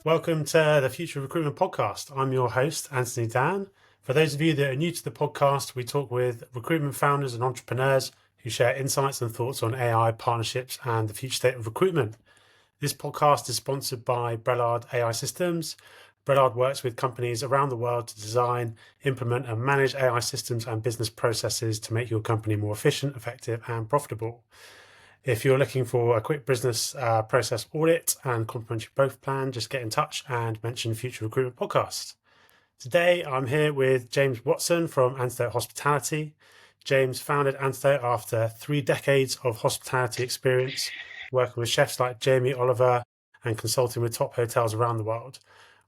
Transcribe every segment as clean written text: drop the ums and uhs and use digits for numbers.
Welcome to the Future Recruitment Podcast. I'm your host, Anthony Dan. For those of you that are new to the podcast, we talk with recruitment founders and entrepreneurs who share insights and thoughts on AI, partnerships, and the future state of recruitment. This podcast is sponsored by Brellard AI Systems. Brellard works with companies around the world to design, implement, and manage AI systems and business processes to make your company more efficient, effective, and profitable. If you're looking for a quick business process audit and complimentary growth plan, just get in touch and mention Future Recruitment Podcast. Today, I'm here with James Watson from Antidote Hospitality. James founded Antidote after 3 decades of hospitality experience, working with chefs like Jamie Oliver and consulting with top hotels around the world.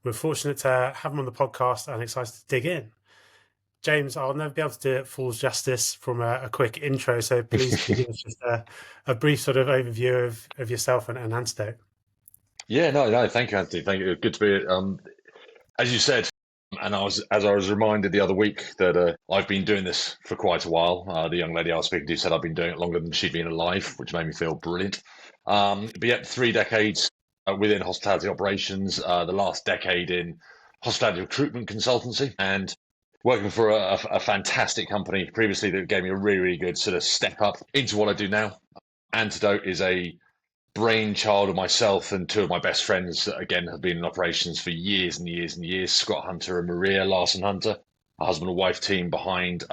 We're fortunate to have him on the podcast and excited to dig in. James, I'll never be able to do it full justice from a quick intro, so please give us just a brief sort of overview of yourself and Antidote. Yeah, no, thank you, Anthony. Thank you. Good to be. As you said, and I was reminded the other week that I've been doing this for quite a while. The young lady I was speaking to said I've been doing it longer than she'd been alive, which made me feel brilliant. But yet, 3 decades within hospitality operations, the last decade in hospitality recruitment consultancy, and working for a fantastic company previously that gave me a really, really good sort of step up into what I do now. Antidote is a brainchild of myself and 2 of my best friends that again have been in operations for years and years and years. Scott Hunter and Maria Larson Hunter, a husband and wife team behind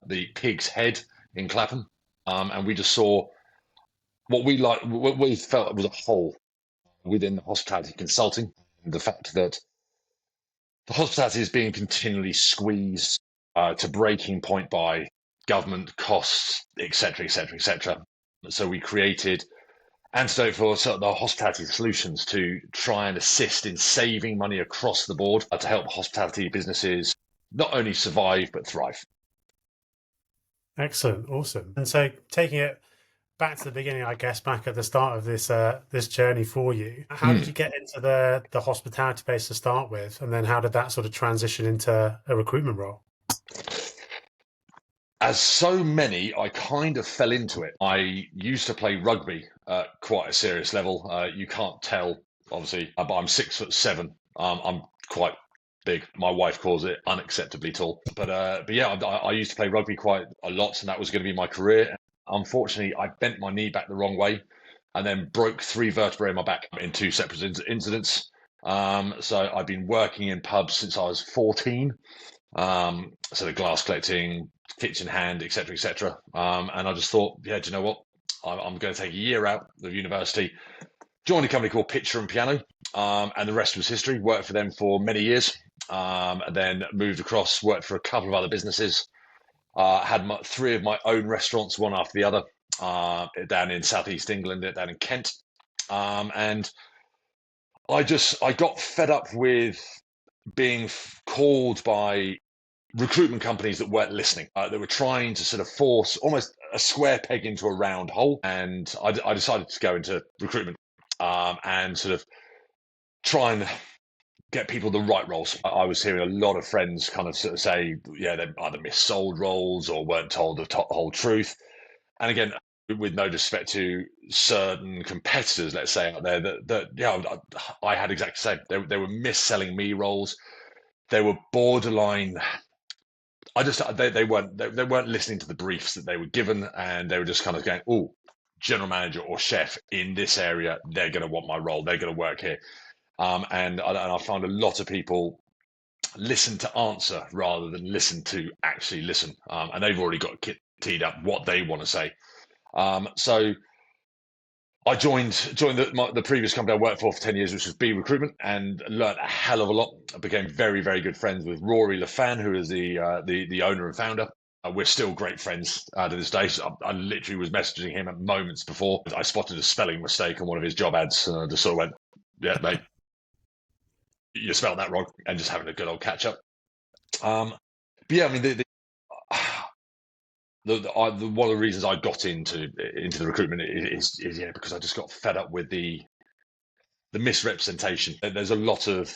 the Pig's Head in Clapham, and we just saw what we felt was a hole within the hospitality consulting. The fact that the hospitality is being continually squeezed to breaking point by government costs, etc., etc., etc. So we created Antidote for sort of the hospitality solutions to try and assist in saving money across the board to help hospitality businesses not only survive but thrive. Excellent, awesome. And so, taking it back to the beginning, I guess, back at the start of this journey for you, how did you get into the hospitality space to start with, and then how did that sort of transition into a recruitment role? As so many, I kind of fell into it. I used to play rugby at quite a serious level. You can't tell, obviously, but I'm 6'7". I'm quite big. My wife calls it unacceptably tall. But yeah, I used to play rugby quite a lot, and that was going to be my career. Unfortunately, I bent my knee back the wrong way, and then broke 3 vertebrae in my back in 2 separate incidents. So I've been working in pubs since I was 14. So the glass collecting, kitchen hand, etc., etc. And I just thought, yeah, do you know what? I'm going to take a year out of university, joined a company called Picture and Piano, and the rest was history. Worked for them for many years, and then moved across, worked for a couple of other businesses. Had 3 of my own restaurants, one after the other, down in southeast England, down in Kent, and I got fed up with being called by recruitment companies that weren't listening. They were trying to sort of force almost a square peg into a round hole. And I decided to go into recruitment and sort of try and get people the right roles. I was hearing a lot of friends kind of sort of say, yeah, they either missold roles or weren't told the whole truth. And again, with no disrespect to certain competitors, let's say out there, that yeah, I had exactly the same. They were mis-selling me roles. They were borderline. They weren't listening to the briefs that they were given, and they were just kind of going, oh, general manager or chef in this area, they're going to want my role. They're going to work here. And I found a lot of people listen to answer rather than listen to actually listen. And they've already got teed up what they want to say. So I joined the previous company I worked for 10 years, which was B Recruitment, and learned a hell of a lot. I became very, very good friends with Rory Lefan, who is the owner and founder. We're still great friends to this day. So I literally was messaging him at moments before I spotted a spelling mistake on one of his job ads, and I just sort of went, "Yeah, mate, you spelled that wrong," and just having a good old catch up. But yeah, I mean, one of the reasons I got into the recruitment is yeah, because I just got fed up with the misrepresentation. There's a lot of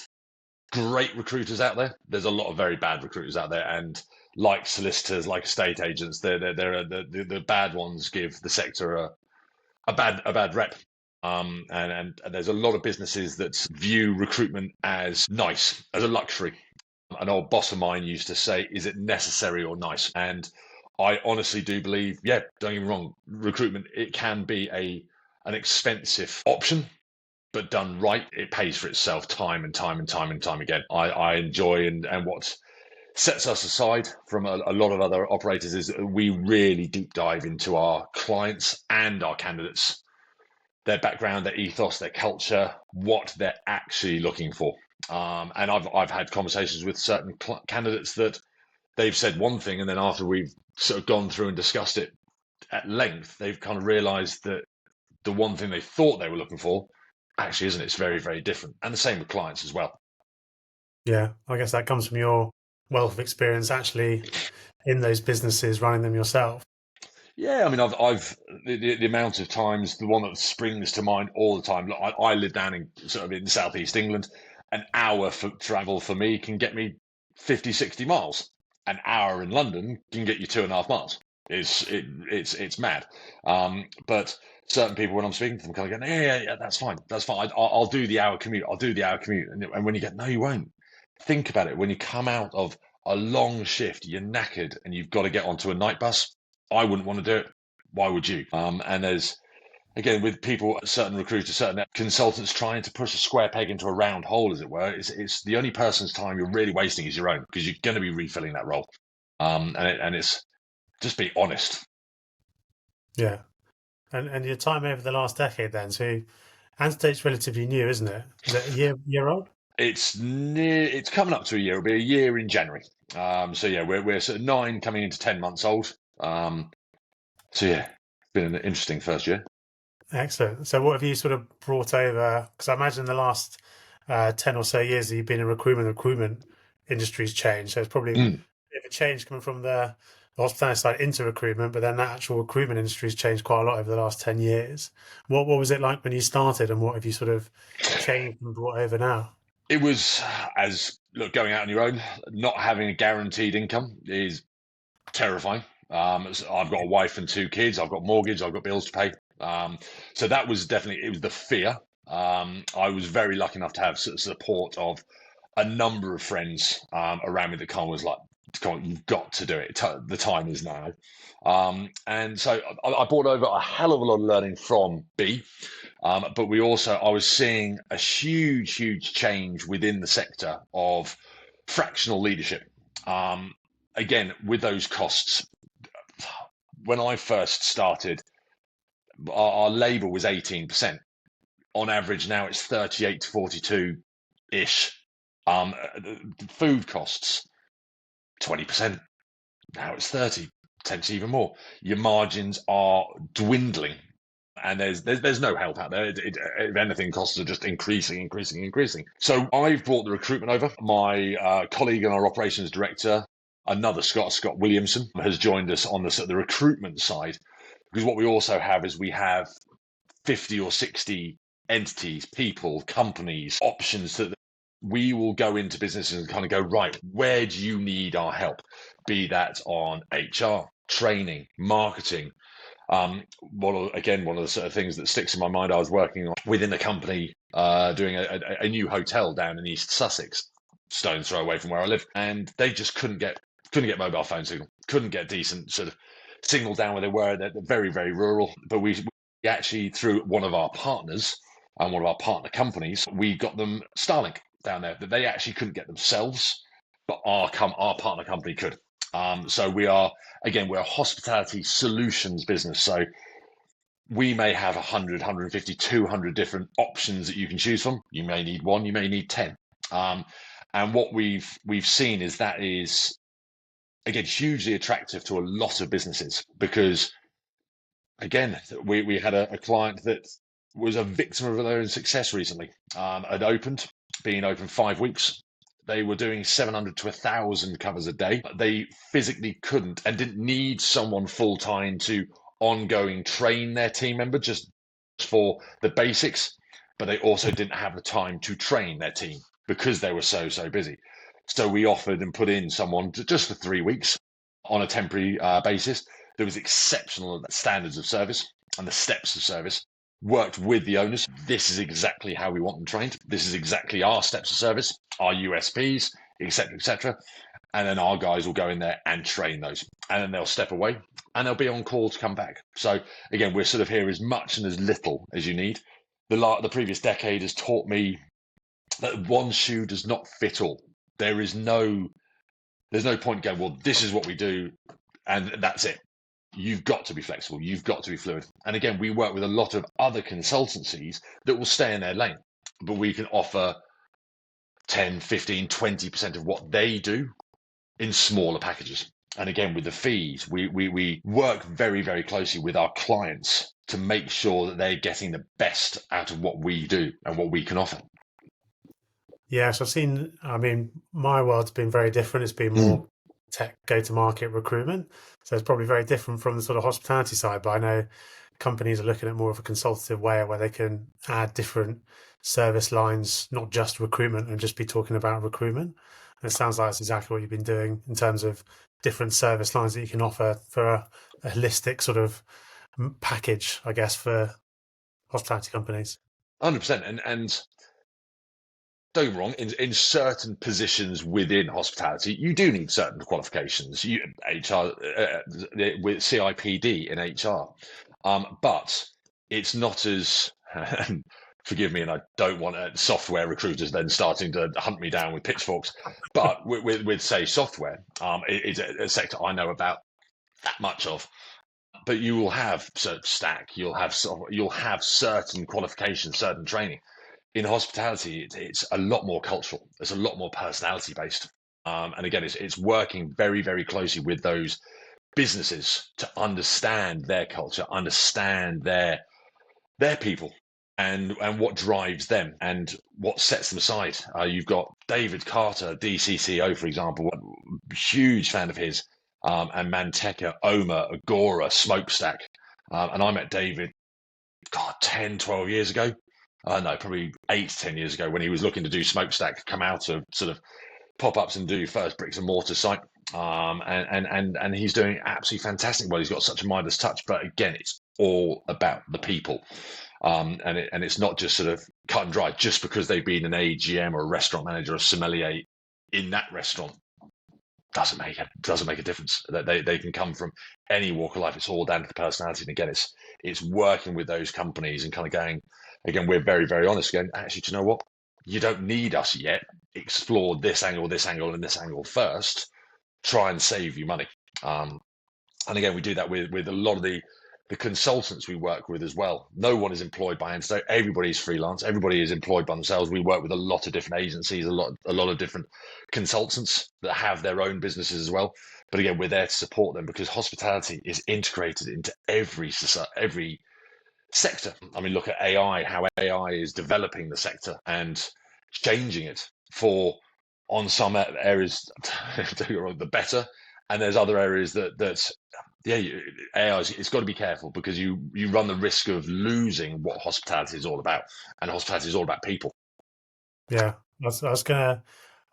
great recruiters out there. There's a lot of very bad recruiters out there, and like solicitors, like estate agents, the bad ones give the sector a bad rep. And there's a lot of businesses that view recruitment as nice, as a luxury. An old boss of mine used to say, is it necessary or nice? And I honestly do believe, yeah, don't get me wrong, recruitment, it can be an expensive option, but done right, it pays for itself time and time and time and time again. I enjoy and what sets us aside from a lot of other operators is we really deep dive into our clients and our candidates, their background, their ethos, their culture, what they're actually looking for. And I've had conversations with certain candidates that they've said one thing, and then after we've sort of gone through and discussed it at length, they've kind of realised that the one thing they thought they were looking for actually isn't. It's very, very different. And the same with clients as well. Yeah, I guess that comes from your wealth of experience actually in those businesses, running them yourself. Yeah, I mean, I've the amount of times, the one that springs to mind all the time. Look, I live down in sort of in southeast England. An hour for travel for me can get me 50, 60 miles. An hour in London can get you 2.5 miles. It's mad. But certain people, when I'm speaking to them, kind of go, yeah, that's fine, that's fine. I'll do the hour commute. I'll do the hour commute. And when you get, no, you won't. Think about it. When you come out of a long shift, you're knackered, and you've got to get onto a night bus. I wouldn't want to do it. Why would you? And there's, again, with people, certain recruiters, certain consultants trying to push a square peg into a round hole, as it were. It's the only person's time you're really wasting is your own, because you're going to be refilling that role. And it's just be honest. Yeah. And your time over the last decade then, so Antidote's relatively new, isn't it? Is it a year old? It's coming up to a year. It'll be a year in January. So yeah, we're sort of 9 coming into 10 months old. So yeah, it's been an interesting first year. Excellent. So what have you sort of brought over? Because I imagine the last 10 or so years that you've been in recruitment industry's changed. So it's probably a Mm. bit of a change coming from the hospitality side into recruitment, but then that actual recruitment industry's changed quite a lot over the last 10 years. What was it like when you started, and what have you sort of changed and brought over now? It was, as look, going out on your own, not having a guaranteed income is terrifying. So I've got a wife and 2 kids. I've got mortgage. I've got bills to pay. So that was definitely, it was the fear. I was very lucky enough to have support of a number of friends around me that kind of was like, "Come on, you've got to do it. The time is now." And so I brought over a hell of a lot of learning from B. But I was seeing a huge change within the sector of fractional leadership. Again, with those costs, when I first started, our labour was 18%. On average, now it's 38 to 42 ish. Food costs, 20%. Now it's 30, potentially even more. Your margins are dwindling, and there's no help out there. If anything, costs are just increasing. So I've brought the recruitment over. My colleague and our operations director, another Scott Williamson, has joined us on the recruitment side, because what we also have is we have 50 or 60 entities, people, companies, options that we will go into businesses and kind of go, right, where do you need our help? Be that on HR, training, marketing. One of the sort of things that sticks in my mind, I was working on within a company doing a new hotel down in East Sussex, stone's throw away from where I live, and they just couldn't get mobile phone signal, couldn't get decent sort of signal down where they were. They're very, very rural, but we actually, through one of our partners and one of our partner companies, we got them Starlink down there that they actually couldn't get themselves, but our partner company could. So we're a hospitality solutions business. So we may have 100, 150, 200 different options that you can choose from. You may need one, you may need 10. And what we've seen is that is, again, hugely attractive to a lot of businesses, because again, we had a client that was a victim of their own success recently. Had been open 5 weeks. They were doing 700 to 1,000 covers a day. They physically couldn't and didn't need someone full time to ongoing train their team member just for the basics, but they also didn't have the time to train their team because they were so busy. So we offered and put in someone just for 3 weeks on a temporary basis. There was exceptional standards of service and the steps of service. worked with the owners. This is exactly how we want them trained. This is exactly our steps of service, our USPs, etc., etc. And then our guys will go in there and train those, and then they'll step away and they'll be on call to come back. So again, we're sort of here as much and as little as you need. The previous decade has taught me that one shoe does not fit all. There's no point going, well, this is what we do, and that's it. You've got to be flexible. You've got to be fluid. And again, we work with a lot of other consultancies that will stay in their lane, but we can offer 10, 15, 20% of what they do in smaller packages. And again, with the fees, we work very, very closely with our clients to make sure that they're getting the best out of what we do and what we can offer. Yeah, so I mean, my world's been very different. It's been more tech go-to-market recruitment. So it's probably very different from the sort of hospitality side. But I know companies are looking at more of a consultative way where they can add different service lines, not just recruitment, and just be talking about recruitment. And it sounds like it's exactly what you've been doing in terms of different service lines that you can offer for a holistic sort of package, I guess, for hospitality companies. 100%. And don't get me wrong, in certain positions within hospitality, you do need certain qualifications. HR with CIPD in HR, but it's not as. Forgive me, and I don't want software recruiters then starting to hunt me down with pitchforks. But with say software, it's a sector I know about that much of. But you will have certain stack, you'll have certain qualifications, certain training. In hospitality, it's a lot more cultural. It's a lot more personality based. And again, it's working very, very closely with those businesses to understand their culture, understand their people, and what drives them and what sets them aside. You've got David Carter, DCCO, for example, huge fan of his, and Manteca, Oma, Agora, Smokestack. And I met David, God, 10, 12 years ago. No, probably 8 to 10 years ago when he was looking to do Smokestack, come out of sort of pop-ups and do first bricks and mortar site. And he's doing absolutely fantastic. Well, he's got such a Midas touch, but again, it's all about the people. And it's not just sort of cut and dry just because they've been an AGM or a restaurant manager or a sommelier in that restaurant. Doesn't make a difference. That they can come from any walk of life. It's all down to the personality. And again, it's working with those companies and kind of going. Again, we're very, very honest. Going, actually, do you know what? You don't need us yet. Explore this angle, and this angle first. Try and save you money. And again, we do that with a lot of the consultants we work with as well. No one is employed by Antidote. Everybody is freelance. Everybody is employed by themselves. We work with a lot of different agencies, a lot of different consultants that have their own businesses as well. But again, we're there to support them because hospitality is integrated into every sector. I mean, look at AI, how AI is developing the sector and changing it for on some areas the better, and there's other areas that AI it's got to be careful because you run the risk of losing what hospitality is all about, and hospitality is all about people. Yeah, I was gonna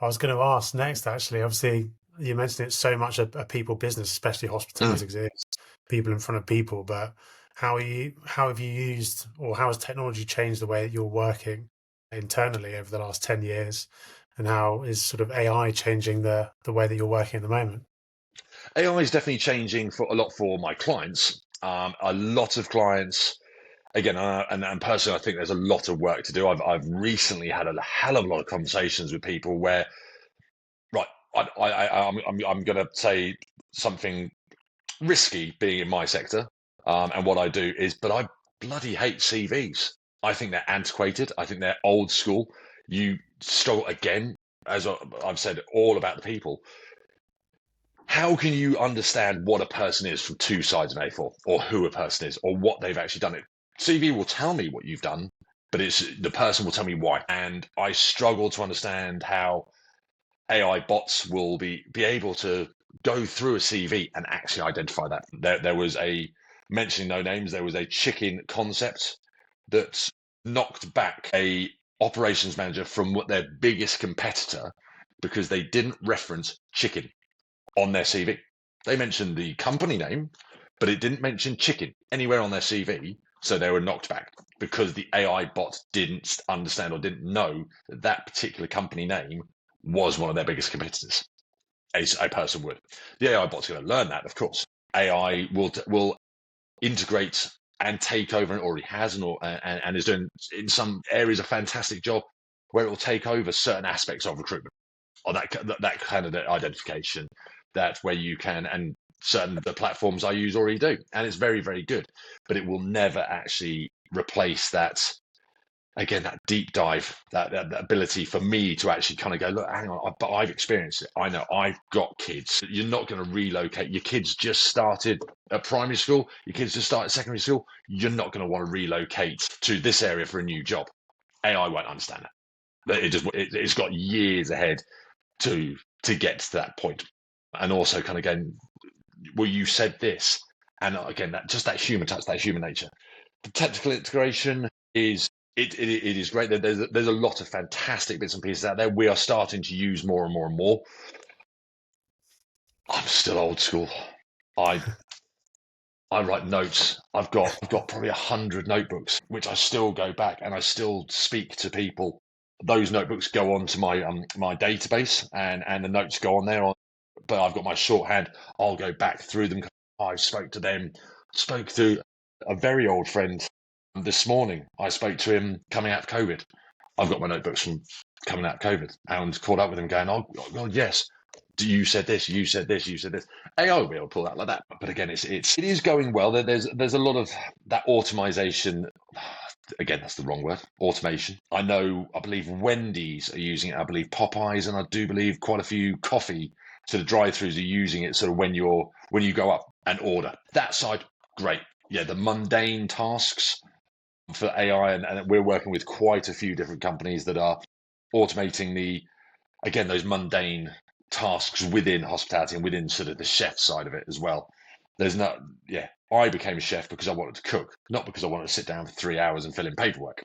ask next. Actually, obviously, you mentioned it's so much a people business, especially hospitality, because it's people in front of people. But how have you used, or how has technology changed the way that you're working internally over the last 10 years, and how is sort of AI changing the way that you're working at the moment? AI is definitely changing for a lot for my clients. A lot of clients, again, and personally, I think there's a lot of work to do. I've recently had a hell of a lot of conversations with people where, right, I'm going to say something risky being in my sector, and what I do is, but I bloody hate CVs. I think they're antiquated. I think they're old school. You struggle again, as I've said, all about the people. How can you understand what a person is from two sides of A4, or who a person is, or what they've actually done? It CV will tell me what you've done, but it's the person will tell me why. And I struggle to understand how AI bots will be able to go through a CV and actually identify that. There was a mentioning no names. There was a chicken concept that knocked back a operations manager from what their biggest competitor because they didn't reference chicken on their CV. They mentioned the company name, but it didn't mention chicken anywhere on their CV. So they were knocked back because the AI bot didn't understand or didn't know that that particular company name was one of their biggest competitors. A person would. The AI bot's going to learn that, of course. AI will integrate and take over, and already has, and is doing in some areas a fantastic job where it will take over certain aspects of recruitment, or that candidate identification, that where you can, and certain the platforms I use already do, and it's very, very good. But it will never actually replace that. Again, that deep dive, that ability for me to actually kind of go, look, hang on, but I've experienced it. I know I've got kids. You're not going to relocate. Your kids just started at primary school. Your kids just started secondary school. You're not going to want to relocate to this area for a new job. AI won't understand that. It's got years ahead to get to that point. And also kind of going, well, you said this. And again, that human touch, that human nature. The technical integration is it is great. There's a lot of fantastic bits and pieces out there. We are starting to use more and more and more. I'm still old school. I write notes. I've got probably 100 notebooks, which I still go back and I still speak to people. Those notebooks go onto my my database, and the notes go on there. But I've got my shorthand. I'll go back through them. I spoke to them. Spoke to a very old friend this morning. I spoke to him coming out of COVID. I've got my notebooks from coming out of COVID and caught up with him going, oh, well, yes, you said this, you said this, you said this. AI will be able to pull that like that. But again, it is going well. There's a lot of that automation. Again, that's the wrong word. Automation. I believe Wendy's are using it. I believe Popeyes, and I do believe quite a few coffee sort of drive-throughs are using it sort of when you go up and order. That side, great. Yeah, the mundane tasks for AI, and we're working with quite a few different companies that are automating those mundane tasks within hospitality and within sort of the chef side of it as well. I became a chef because I wanted to cook, not because I wanted to sit down for 3 hours and fill in paperwork.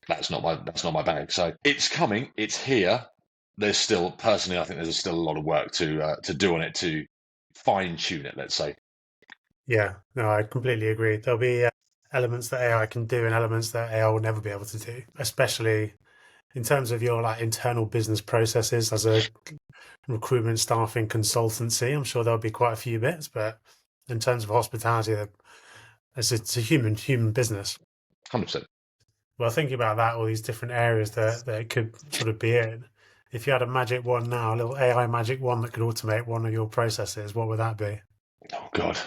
That's not my bag. So it's coming, it's here. There's still, personally, I think there's still a lot of work to do on it, to fine tune it, let's say. Yeah, no, I completely agree. There'll be elements that AI can do and elements that AI will never be able to do, especially in terms of your like internal business processes as a recruitment, staffing, consultancy. I'm sure there'll be quite a few bits, but in terms of hospitality, it's a human business. 100%. Well, thinking about that, all these different areas that it could sort of be in. If you had a magic wand now, a little AI magic wand that could automate one of your processes, what would that be? Oh, God.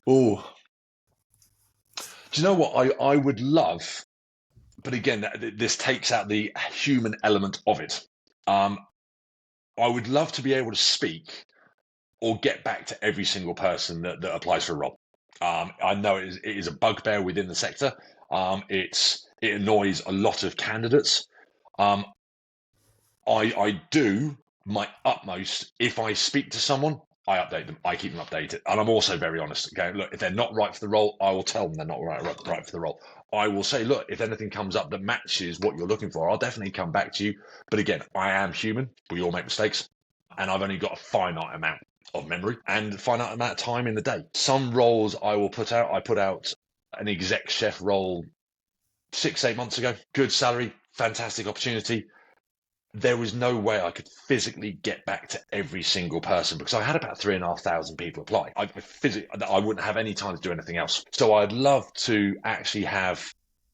Oh, do you know what I would love? But again, this takes out the human element of it. I would love to be able to speak or get back to every single person that applies for a role. I know it is a bugbear within the sector. It annoys a lot of candidates. I do my utmost. If I speak to someone, I update them. I keep them updated. And I'm also very honest. Okay, look, if they're not right for the role, I will tell them they're not right for the role. I will say, look, if anything comes up that matches what you're looking for, I'll definitely come back to you. But again, I am human. We all make mistakes. And I've only got a finite amount of memory and a finite amount of time in the day. Some roles I will put out. I put out an exec chef role 6-8 months ago. Good salary, fantastic opportunity. There was no way I could physically get back to every single person because I had about 3,500 people apply. I wouldn't have any time to do anything else. So I'd love to actually have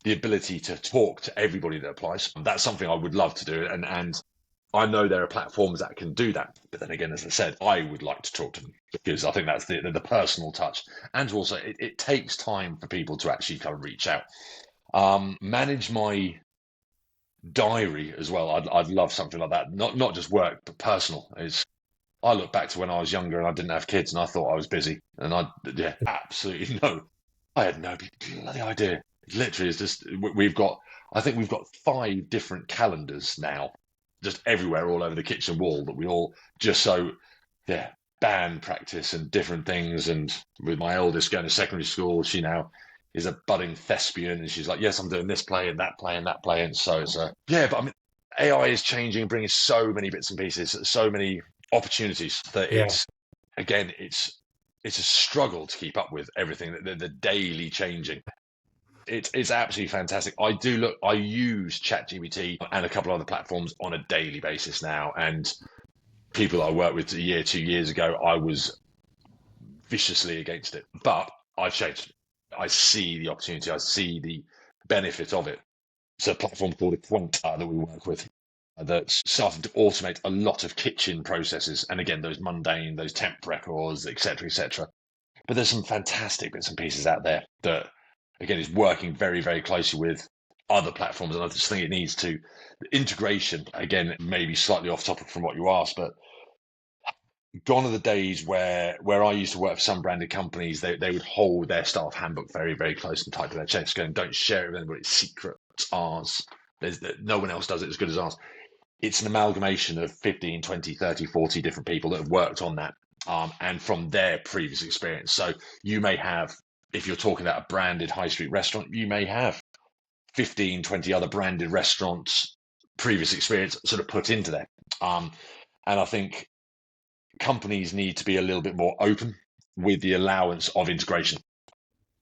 the ability to talk to everybody that applies. That's something I would love to do. And I know there are platforms that can do that. But then again, as I said, I would like to talk to them because I think that's the personal touch. And also, it takes time for people to actually kind of reach out. Manage my diary as well. I'd love something like that. Not just work, but personal. I look back to when I was younger and I didn't have kids and I thought I was busy. And absolutely no. I had no bloody idea. Literally, it's just, I think we've got 5 different calendars now, just everywhere, all over the kitchen wall, that we all band practice and different things. And with my eldest going to secondary school, she now is a budding thespian, and she's like, yes, I'm doing this play and that play and that play. And so it's but I mean, AI is changing, bringing so many bits and pieces, so many opportunities that it's it's a struggle to keep up with everything, the daily changing. It's absolutely fantastic. I use ChatGPT and a couple of other platforms on a daily basis now. And people I worked with a year, 2 years ago, I was viciously against it. But I've changed. I see the opportunity. I see the benefit of it. It's a platform called Quant that we work with that's starting to automate a lot of kitchen processes. And again, those mundane, those temp records, etc., etc. But there's some fantastic bits and pieces out there that, again, is working very, very closely with other platforms. And I just think it needs to, the integration, again, maybe slightly off topic from what you asked, but gone are the days where I used to work for some branded companies, they would hold their staff handbook very, very close and tight to their chest, going, don't share it with anybody, it's secret, it's ours. No one else does it as good as ours. It's an amalgamation of 15, 20, 30, 40 different people that have worked on that. And from their previous experience. So you may have, if you're talking about a branded high street restaurant, you may have 15, 20 other branded restaurants, previous experience sort of put into there. And I think companies need to be a little bit more open with the allowance of integration.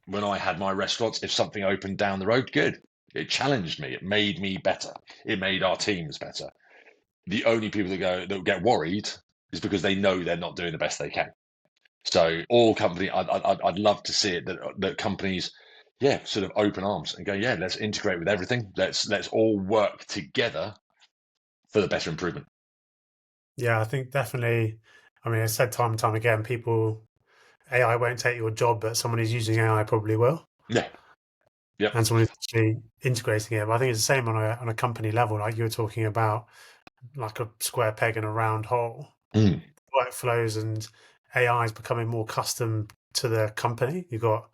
When I had my restaurants, if something opened down the road, good. It challenged me. It made me better. It made our teams better. The only people that get worried is because they know they're not doing the best they can. So all company, I'd love to see it that companies, yeah, sort of open arms and go, yeah, let's integrate with everything. Let's all work together for the better improvement. Yeah, I think definitely. I mean, I said time and time again, AI won't take your job, but someone who's using AI probably will, Yeah, yep, and someone who's actually integrating it. But I think it's the same on a company level, like you were talking about, like a square peg in a round hole. mm, Workflows and AI is becoming more custom to the company. You've got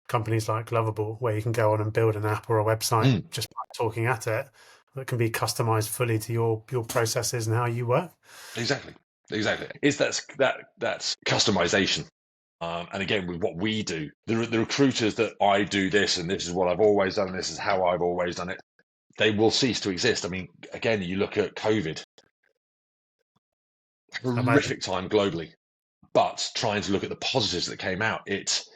companies like Lovable where you can go on and build an app or a website mm, just by talking at it that can be customized fully to your processes and how you work. exactly, exactly. Is that's customization. And again, with what we do, the recruiters that I do this and this is what I've always done and this is how I've always done it, they will cease to exist. I mean, again, you look at COVID, I imagine. horrific time globally, but trying to look at the positives that came out, it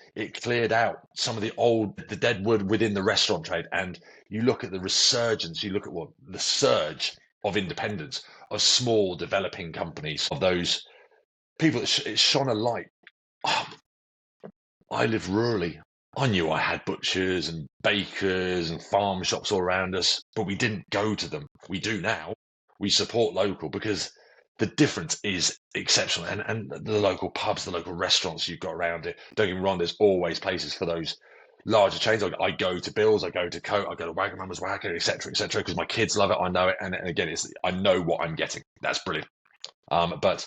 cleared out some of the dead wood within the restaurant trade. And you look at the resurgence, you look at what the surge of independence, of small developing companies, of those people, it shone a light. Oh, I live rurally. I knew I had butchers and bakers and farm shops all around us, but we didn't go to them. We do now. We support local because the difference is exceptional. And the local pubs, the local restaurants you've got around it, don't get me wrong, there's always places for those larger chains. I go to Bill's, I go to Coat, I go to Wagamama's Wacker, etc., because my kids love it. I know it. And again, I know what I'm getting. That's brilliant. But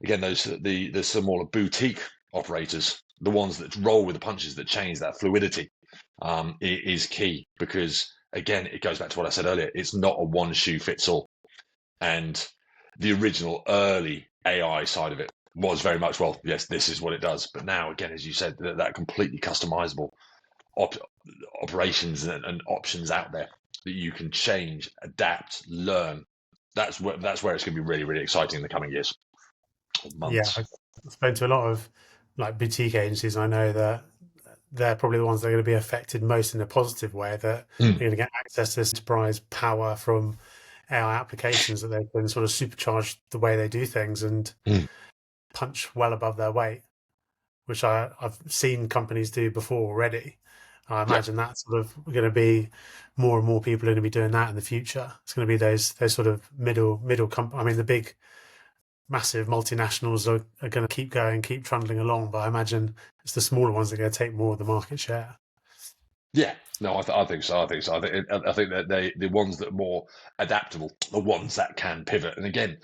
again, the smaller boutique operators, the ones that roll with the punches, that change, that fluidity, is key because again, it goes back to what I said earlier. It's not a one shoe fits all, and the original early AI side of it was very much, well, yes, this is what it does. But now, again, as you said, that completely customizable op- operations and options out there that you can change, adapt, learn. That's where it's going to be really, really exciting in the coming years, Yeah, months. I've spoken to a lot of like boutique agencies. I know that they're probably the ones that are going to be affected most in a positive way, that they're Mm, going to get access to this enterprise power from AI applications that they can sort of supercharge the way they do things and mm. punch well above their weight, which I've seen companies do before already. I Yep. imagine that's sort of going to be more and more people are going to be doing that in the future. It's going to be those sort of middle I mean, the big massive multinationals are going to keep going, keep trundling along, but I imagine it's the smaller ones that are going to take more of the market share. Yeah. No, I think so. I think so. I think that the ones that are more adaptable, the ones that can pivot. And again,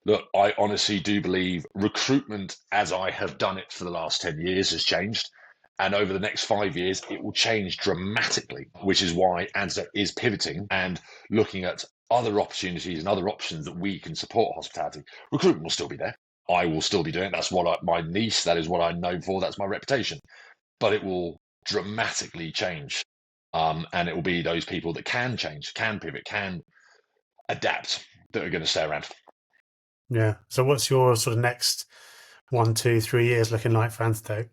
look, I honestly do believe recruitment, as I have done it for the last 10 years, has changed. And over the next 5 years, it will change dramatically, which is why Antidote is pivoting and looking at other opportunities and other options that we can support hospitality. Recruitment will still be there. I will still be doing it. That's my niche. That is what I'm known for. That's my reputation. But it will dramatically change. And it will be those people that can change, can pivot, can adapt that are going to stay around. Yeah. So what's your sort of next 1, 2, 3 years looking like for Antidote?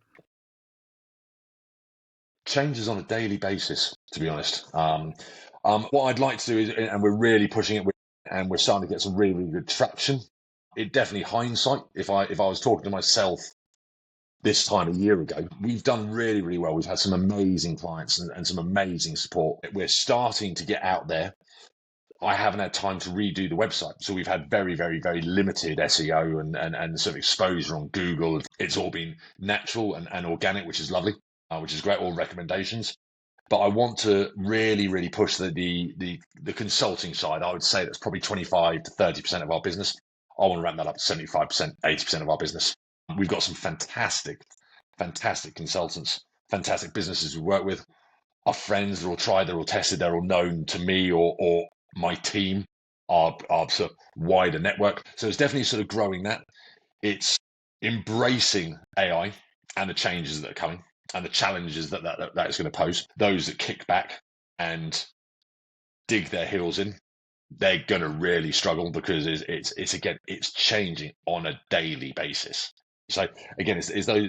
changes on a daily basis, to be honest. What I'd like to do is, and we're really pushing it, and we're starting to get some really, really good traction. It definitely hindsight. If I was talking to myself this time a year ago, we've done really, really well. We've had some amazing clients and some amazing support. We're starting to get out there. I haven't had time to redo the website. So we've had very, very, very limited SEO and sort of exposure on Google. It's all been natural and organic, which is lovely, which is great, all recommendations. But I want to really, really push the consulting side. I would say that's probably 25 to 30% of our business. I want to ramp that up to 75%, 80% of our business. We've got some fantastic, fantastic consultants, fantastic businesses we work with. Our friends, they're all tried, they're all tested, they're all known to me or my team, our sort of wider network. So it's definitely sort of growing that. It's embracing AI and the changes that are coming and the challenges that is going to pose. Those that kick back and dig their heels in, they're going to really struggle because it's changing on a daily basis. So again, it's though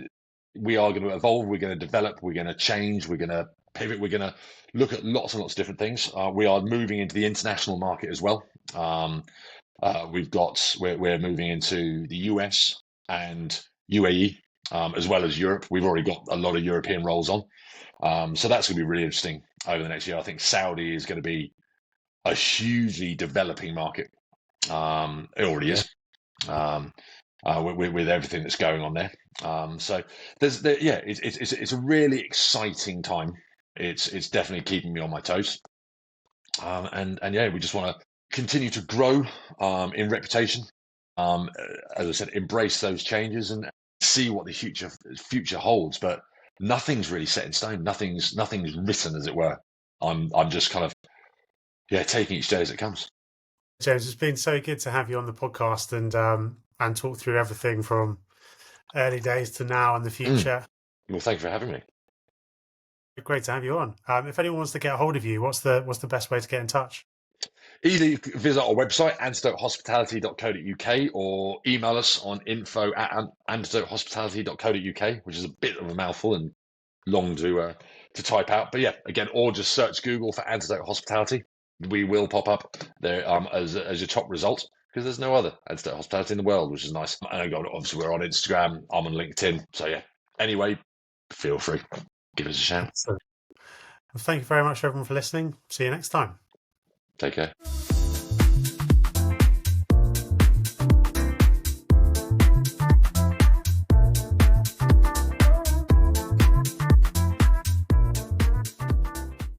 we are going to evolve, we're going to develop, we're going to change, we're going to pivot, we're going to look at lots and lots of different things. We are moving into the international market as well. We're moving into the US and UAE, as well as Europe. We've already got a lot of European roles on. So that's going to be really interesting over the next year. I think Saudi is going to be a hugely developing market. It already is, with everything that's going on there. So it's a really exciting time. It's definitely keeping me on my toes. And yeah, we just want to continue to grow in reputation. As I said, embrace those changes and see what the future holds. But nothing's really set in stone. Nothing's written, as it were. I'm just kind of taking each day as it comes. James, it's been so good to have you on the podcast and talk through everything from early days to now and the future. Well, thank you for having me. Great to have you on. If anyone wants to get a hold of you, what's the best way to get in touch? Either you can visit our website, antidotehospitality.co.uk, or email us on info@antidotehospitality.co.uk, which is a bit of a mouthful and long to type out. But yeah, again, or just search Google for Antidote Hospitality. We will pop up there as your top result because there's no other Antidote Hospitality in the world, which is nice. And obviously we're on Instagram, I'm on LinkedIn. So yeah, anyway, feel free. Give us a shout. Well, thank you very much, everyone, for listening. See you next time. Take care.